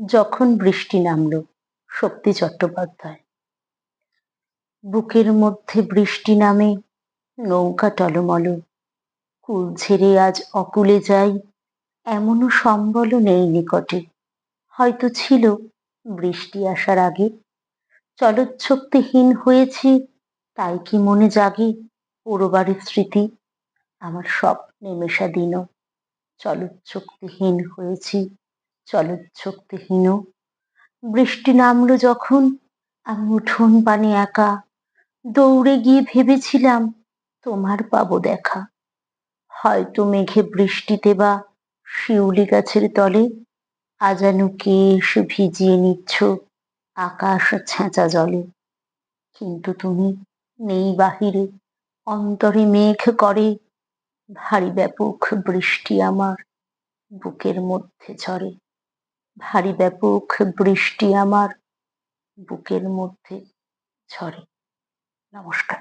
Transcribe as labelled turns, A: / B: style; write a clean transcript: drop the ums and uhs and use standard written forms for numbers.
A: যখন বৃষ্টি নামল। শক্তি চট্টোপাধ্যায়। বুকের মধ্যে বৃষ্টি নামে, নৌকা টলমল, কুল ছেড়ে আজ অকুলে যাই, এমনও সম্বলও নেই নিকটে। হয়তো ছিল বৃষ্টি আসার আগে, চলৎশক্তিহীন হয়েছি, তাই কি মনে জাগে পোড়োবাড়ির স্মৃতি? আমার স্বপ্নে মেশা দিনও চলৎশক্তিহীন হয়েছি, চলৎশক্তিহীন। বৃষ্টি নামলো যখন, আমি উঠোন পানে একা, দৌড়ে গিয়ে ভেবেছিলাম তোমার পাবো দেখা। হয়তো মেঘে বৃষ্টিতে বা শিউলি গাছের তলে আজানু কেশ ভিজিয়ে নিচ্ছ আকাশ ছেঁচা জলে। কিন্তু তুমি নেই বাহিরে, অন্তরে মেঘ করে, ভারী ব্যাপক বৃষ্টি আমার বুকের মধ্যে ঝরে। ভারী ব্যাপক বৃষ্টি আমার বুকের মধ্যে ঝরে। নমস্কার।